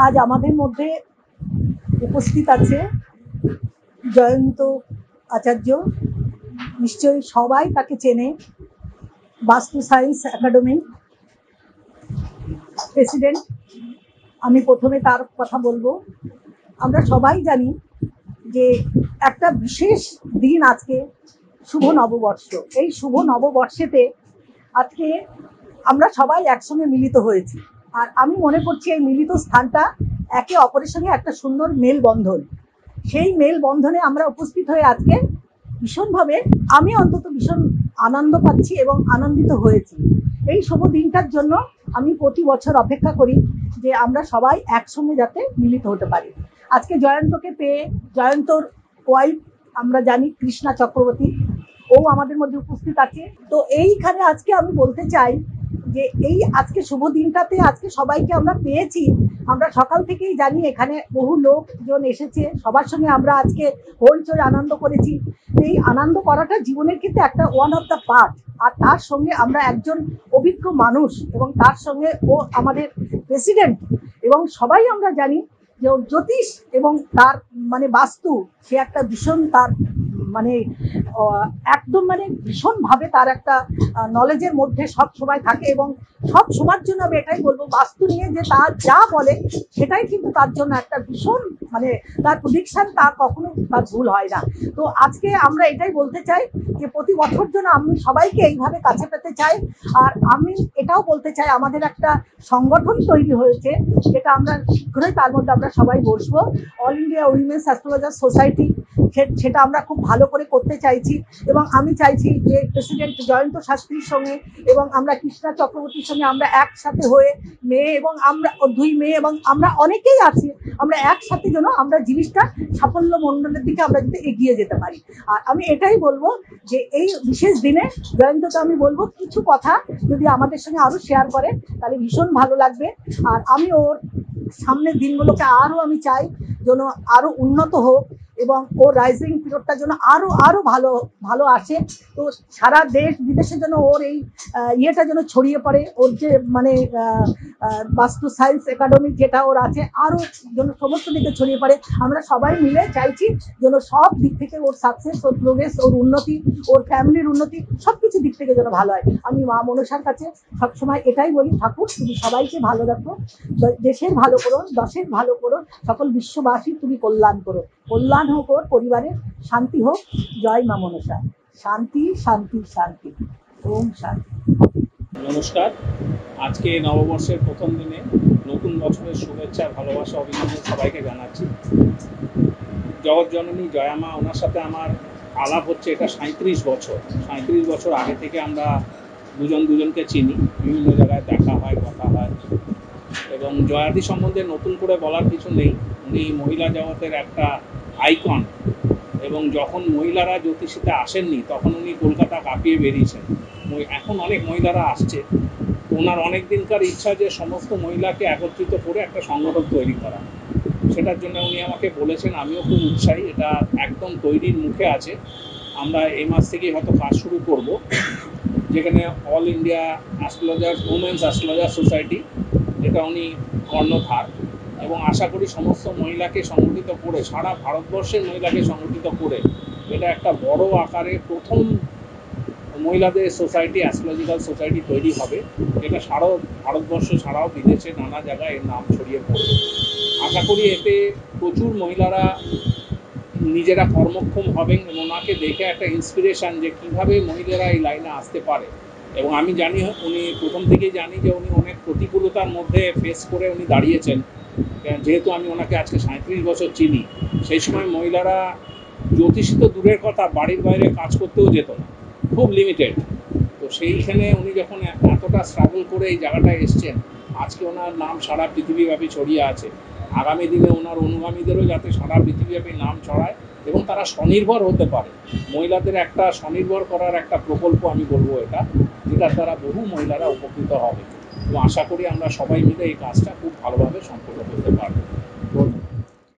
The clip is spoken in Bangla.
আজ আমাদের মধ্যে উপস্থিত আছে জয়ন্ত আচার্য। নিশ্চয়ই সবাই তাকে চেনে, বাস্তু সায়েন্স একাডেমি প্রেসিডেন্ট। আমি প্রথমে তার কথা বলবো। আমরা সবাই জানি যে একটা বিশেষ দিন আজকে, শুভ নববর্ষ। এই শুভ নববর্ষেতে আজকে আমরা সবাই একসঙ্গে মিলিত হয়েছি। আর আমি মনে করছি এই মিলিত স্থানটা একে অপরের সঙ্গে একটা সুন্দর মেলবন্ধন। সেই মেলবন্ধনে আমরা উপস্থিত হয়ে আজকে ভীষণভাবে, আমি অন্তত ভীষণ আনন্দ পাচ্ছি এবং আনন্দিত হয়েছি। এই শুভ দিনটার জন্য আমি প্রতি বছর অপেক্ষা করি যে আমরা সবাই একসঙ্গে যাতে মিলিত হতে পারি। আজকে জয়ন্তকে পেয়ে, জয়ন্তর ওয়াইফ আমরা জানি কৃষ্ণা চক্রবর্তী, ও আমাদের মধ্যে উপস্থিত আছে। তো এইখানে আজকে আমি বলতে চাই যে এই আজকে শুভ দিনটাতে আজকে সবাইকে আমরা পেয়েছি। আমরা সকাল থেকেই জানি এখানে বহু লোকজন এসেছে, সবার সঙ্গে আমরা আজকে হইচই আনন্দ করেছি। এই আনন্দ করাটা জীবনের কিন্তু একটা ওয়ান অফ দ্য পার্ট। আর তার সঙ্গে আমরা একজন অভিজ্ঞ মানুষ, এবং তার সঙ্গে ও আমাদের প্রেসিডেন্ট, এবং সবাই আমরা জানি যে ও জ্যোতিষ এবং তার মানে বাস্তু, সে একটা ভীষণ তার মানে একদম মানে ভীষণভাবে তার একটা নলেজের মধ্যে সব সময় থাকে। এবং সব সময়ের জন্য আমি এটাই বলবো, বাস্তু নিয়ে যে তার যা বলে সেটাই কিন্তু তার জন্য একটা ভীষণ মানে তার প্রেডিকশন, তার কখনো তার ভুল হয় না। তো আজকে আমরা এটাই বলতে চাই যে প্রতি বছর জন্য আমি সবাইকে এইভাবে কাছে পেতে চাই। আর আমি এটাও বলতে চাই, আমাদের একটা সংগঠন তৈরি হয়েছে, যেটা আমরা শীঘ্রই তার মধ্যে আমরা সবাই বসবো, all India women's astrologer society. সেটা আমরা খুব ভালো করে করতে চাইছি। এবং আমি চাইছি যে প্রেসিডেন্ট জয়ন্ত শাস্ত্রীর সঙ্গে এবং আমরা কৃষ্ণা চক্রবর্তীর সঙ্গে আমরা একসাথে হয়ে, মেয়ে এবং আমরা দুই মেয়ে এবং আমরা অনেকেই আছি, আমরা একসাথে যেন আমরা জিনিসটা সাফল্য মণ্ডলের দিকে আমরা যাতে এগিয়ে যেতে পারি। আর আমি এটাই বলবো যে এই বিশেষ দিনে জয়ন্তকে আমি বলবো কিছু কথা যদি আমাদের সঙ্গে আরো শেয়ার করে তাহলে ভীষণ ভালো লাগবে। আর আমি ওর সামনের দিনগুলোকে আরো আমি চাই যেন আরো উন্নত হোক, এবং ওর রাইজিং পিরিয়ডটা যেন আরো আরো ভালো ভালো আসে। তো সারা দেশ বিদেশের জন্য ওর এই ইয়েটা যেন ছড়িয়ে পড়ে, ওর যে মানে বাস্তু সায়েন্স একাডেমি যেটা ওর আছে, আরো যেন সমস্ত দিকে ছড়িয়ে পড়ে। আমরা সবাই মিলে চাইছি যেন সব দিক থেকে ওর সাকসেস, ওর প্রোগ্রেস, ওর উন্নতি, ওর ফ্যামিলির উন্নতি, সবকিছু দিক থেকে যেন ভালো হয়। আমি মা মনসার কাছে সবসময় এটাই বলি, ঠাকুর তুমি সবাইকে ভালো রাখো, দেশের ভালো করো, দশের ভালো করো, সকল বিশ্ববাসী তুমি কল্যাণ করো, কল্যাণ হোক ওর পরিবারের, শান্তি হোক। জয় মা মনসা। শান্তি শান্তি শান্তি। ওম শান্তি। নমস্কার। আজকে নববর্ষের প্রথম দিনে নতুন বছরের শুভেচ্ছা, ভালোবাসা, অভিনন্দন সবাইকে জানাচ্ছি। জগৎ জননী জয়ামা, ওনার সাথে আমার আলাপ হচ্ছে এটা 37 বছর আগে থেকে আমরা দুজনকে চিনি, বিভিন্ন জায়গায় দেখা হয়, কথা হয়। এবং জয়াদি সম্বন্ধে নতুন করে বলার কিছু নেই, উনি মহিলা জগতের একটা আইকন। এবং যখন মহিলারা জ্যোতিষীতে আসেননি তখন উনি কলকাতা কাঁপিয়ে বেরিয়েছেন। এখন অনেক মহিলারা আসছে। ওনার অনেক দিনকার ইচ্ছা যে সমস্ত মহিলাকে একত্রিত করে একটা সংগঠন তৈরি করা। সেটার জন্য উনি আমাকে বলেছেন, আমিও খুব উৎসাহী। এটা একদম তৈরির মুখে আছে। আমরা এই মাস থেকেই হয়তো কাজ শুরু করব, যেখানে all India astrologer women's astrologer society, যেটা উনি কর্ণধার। এবং আশা করি সমস্ত মহিলাকে সংগঠিত করে, সারা ভারতবর্ষের মহিলাকে সংগঠিত করে এটা একটা বড় আকারে প্রথম মহিলাদের সোসাইটি, অ্যাস্ট্রোলজিক্যাল সোসাইটি তৈরি হবে। এটা সারা ভারতবর্ষ ছাড়াও বিদেশে নানা জায়গায় এর নাম ছড়িয়ে পড়বে। আশা করি এতে প্রচুর মহিলারা নিজেরা কর্মক্ষম হবেন এবং ওনাকে দেখে একটা ইন্সপিরেশান যে কীভাবে মহিলারা এই লাইনে আসতে পারে। এবং আমি জানি, উনি প্রথম থেকেই জানি যে উনি অনেক প্রতিকূলতার মধ্যে ফেস করে উনি দাঁড়িয়েছেন। যেহেতু আমি ওনাকে আজকে 37 বছর চিনি, সেই সময় মহিলারা জ্যোতিষী তো দূরের কথা, বাড়ির বাইরে কাজ করতেও যেত না, খুব লিমিটেড। তো সেইখানে উনি যখন এতটা স্ট্রাগল করে এই জায়গাটায় এসছেন, আজকে ওনার নাম সারা পৃথিবীব্যাপী ছড়িয়ে আছে। আগামী দিনে ওনার অনুগামীদেরও যাতে সারা পৃথিবীব্যাপী নাম ছড়ায় এবং তারা স্বনির্ভর হতে পারে। মহিলাদের একটা স্বনির্ভর করার একটা প্রকল্প আমি বলবো এটা, যেটার দ্বারা বহু মহিলারা উপকৃত হবে। এবং আশা করি আমরা সবাই মিলে এই কাজটা খুব ভালোভাবে সম্পন্ন করতে পারবো।